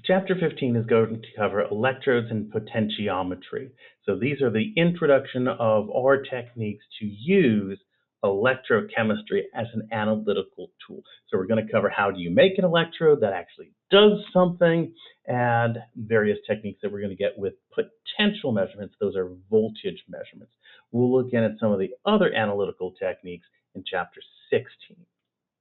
Chapter 15 is going to cover electrodes and potentiometry. So these are the introduction of our techniques to use electrochemistry as an analytical tool. So we're going to cover how do you make an electrode that actually does something, and various techniques that we're going to get with potential measurements. Those are voltage measurements. We'll look at some of the other analytical techniques in chapter 16.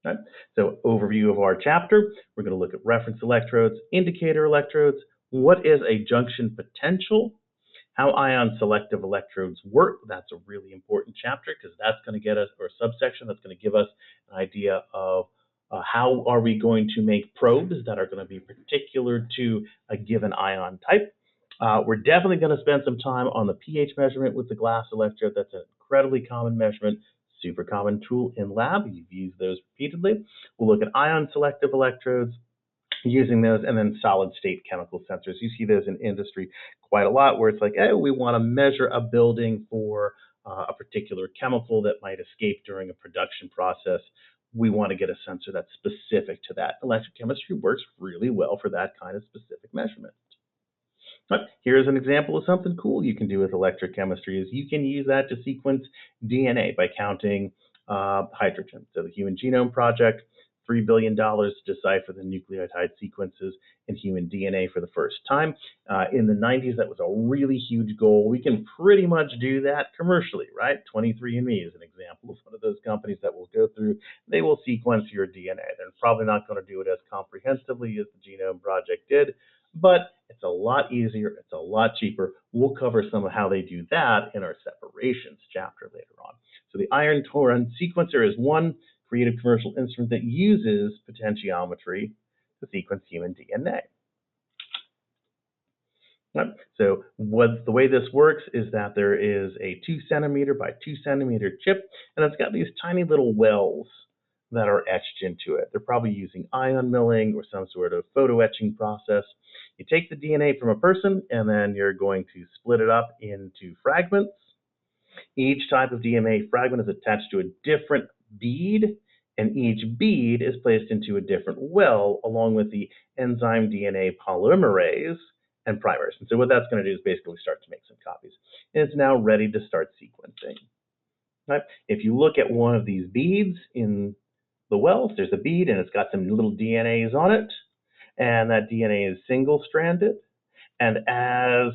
Right? So overview of our chapter, we're going to look at reference electrodes, indicator electrodes, what is a junction potential, how ion selective electrodes work. That's a really important chapter because that's going to get us, or a subsection that's going to give us an idea of how are we going to make probes that are going to be particular to a given ion type. We're definitely going to spend some time on the pH measurement with the glass electrode. That's an incredibly common measurement, super common tool in lab. You've used those repeatedly. We'll look at ion selective electrodes, using those, and then solid state chemical sensors. You see those in industry quite a lot where it's like, oh, we want to measure a building for a particular chemical that might escape during a production process. We want to get a sensor that's specific to that. Electrochemistry works really well for that kind of specific measurement. But here's an example of something cool you can do with electrochemistry is you can use that to sequence DNA by counting hydrogen. So the Human Genome Project, $3 billion to decipher the nucleotide sequences in human DNA for the first time. In the 90s, that was a really huge goal. We can pretty much do that commercially, right? 23andMe is an example of one of those companies that will go through. They will sequence your DNA. They're probably not going to do it as comprehensively as the Genome Project did, but it's a lot easier, it's a lot cheaper. We'll cover some of how they do that in our separations chapter later on. So the iron torrent sequencer is one creative commercial instrument that uses potentiometry to sequence human DNA. So the way this works is that there is a 2 centimeter by 2 centimeter chip, and it's got these tiny little wells that are etched into it. They're probably using ion milling or some sort of photo etching process. You take the DNA from a person, and then you're going to split it up into fragments. Each type of DNA fragment is attached to a different bead, and each bead is placed into a different well along with the enzyme DNA polymerase and primers. And so what that's going to do is basically start to make some copies. And it's now ready to start sequencing. Right? If you look at one of these beads in the wells, there's a bead and it's got some little DNAs on it, and that DNA is single-stranded. And as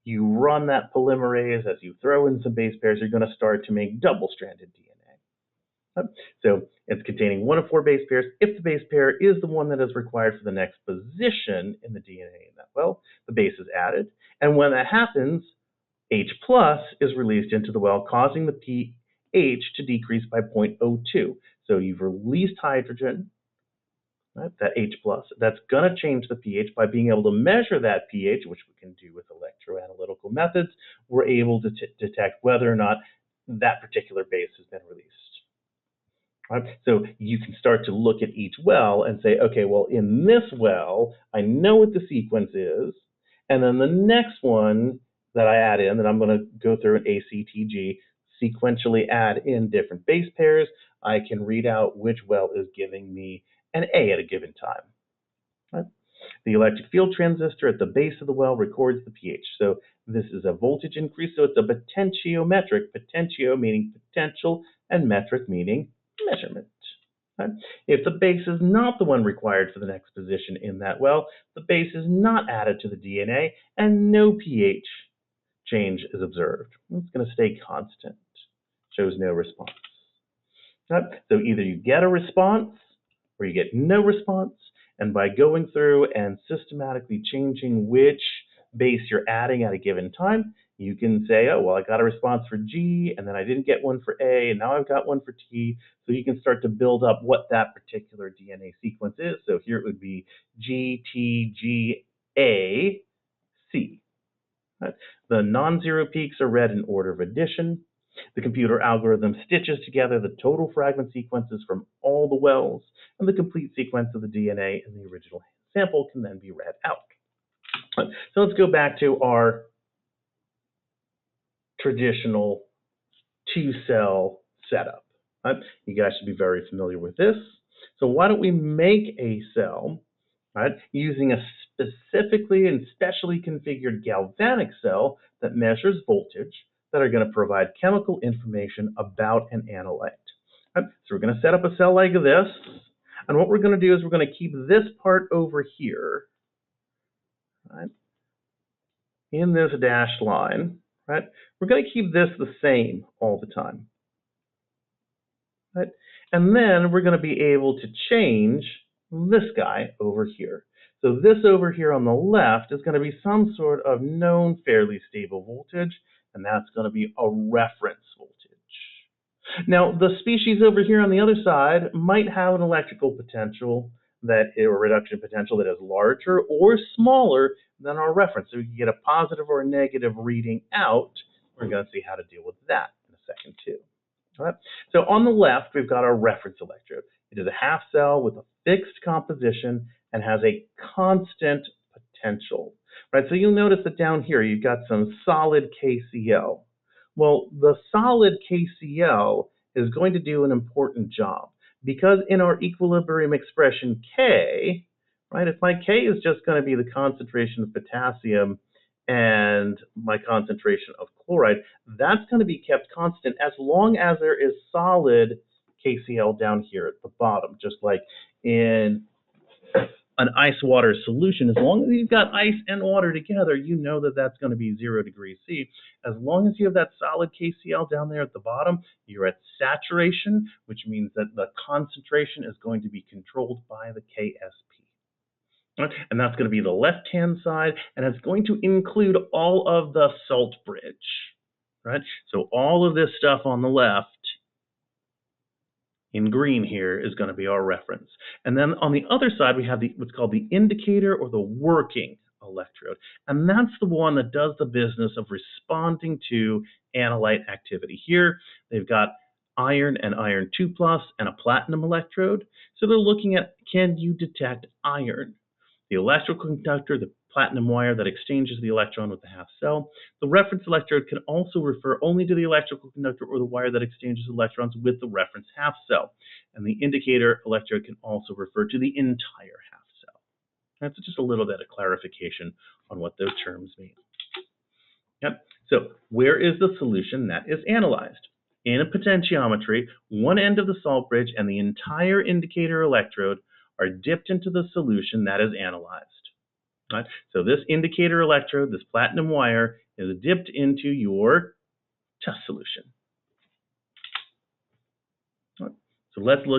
you run that polymerase, as you throw in some base pairs, you're going to start to make double-stranded DNA. So it's containing one of 4 base pairs. If the base pair is the one that is required for the next position in the DNA in that well, the base is added. And when that happens, H plus is released into the well, causing the pH to decrease by 0.02. So you've released hydrogen, right, that H plus. That's going to change the pH. By being able to measure that pH, which we can do with electroanalytical methods, we're able to detect whether or not that particular base has been released. Right? So you can start to look at each well and say, okay, well, in this well, I know what the sequence is, and then the next one that I add in, that I'm going to go through an ACTG, sequentially add in different base pairs, I can read out which well is giving me an A at a given time. Right? The electric field transistor at the base of the well records the pH. So this is a voltage increase, so it's a potentiometric, potentio meaning potential, and metric meaning measurement. Right? If the base is not the one required for the next position in that well, the base is not added to the DNA, and no pH change is observed. It's going to stay constant. Shows no response. Right? So either you get a response or you get no response, and by going through and systematically changing which base you're adding at a given time, you can say, oh, well, I got a response for G, and then I didn't get one for A, and now I've got one for T. So you can start to build up what that particular DNA sequence is. So here it would be G, T, G, A, C. Right? The non-zero peaks are read in order of addition. The computer algorithm stitches together the total fragment sequences from all the wells, and the complete sequence of the DNA in the original sample can then be read out. So let's go back to our traditional 2-cell setup. Right? You guys should be very familiar with this. So why don't we make a cell right? Using a specifically and specially configured galvanic cell that measures voltage that are going to provide chemical information about an analyte. Right? So we're going to set up a cell like this, and what we're going to do is we're going to keep this part over here, right, in this dashed line, right? We're going to keep this the same all the time, right? And then we're going to be able to change this guy over here. So this over here on the left is going to be some sort of known fairly stable voltage, and that's going to be a reference voltage. Now, the species over here on the other side might have an electrical potential or reduction potential that is larger or smaller than our reference. So we can get a positive or a negative reading out. We're going to see how to deal with that in a second too. All right. So on the left, we've got our reference electrode. It is a half cell with a fixed composition and has a constant potential. Right. So you'll notice that down here you've got some solid KCl. Well, the solid KCl is going to do an important job because in our equilibrium expression K, right, if my K is just going to be the concentration of potassium and my concentration of chloride, that's going to be kept constant as long as there is solid KCl down here at the bottom, just like in an ice water solution. As long as you've got ice and water together, you know that that's going to be 0 degrees C. As long as you have that solid KCl down there at the bottom, you're at saturation, which means that the concentration is going to be controlled by the KSP. And that's going to be the left-hand side, and it's going to include all of the salt bridge, right? So all of this stuff on the left in green here is going to be our reference. And then on the other side, we have what's called the indicator or the working electrode. And that's the one that does the business of responding to analyte activity. Here, they've got iron and iron 2+ and a platinum electrode. So they're looking at, can you detect iron? The electrical conductor, the platinum wire that exchanges the electron with the half cell. The reference electrode can also refer only to the electrical conductor or the wire that exchanges electrons with the reference half cell. And the indicator electrode can also refer to the entire half cell. That's just a little bit of clarification on what those terms mean. Yep. So where is the solution that is analyzed? In a potentiometry, one end of the salt bridge and the entire indicator electrode are dipped into the solution that is analyzed. Right? So this indicator electrode, this platinum wire, is dipped into your test solution. Right. So let's look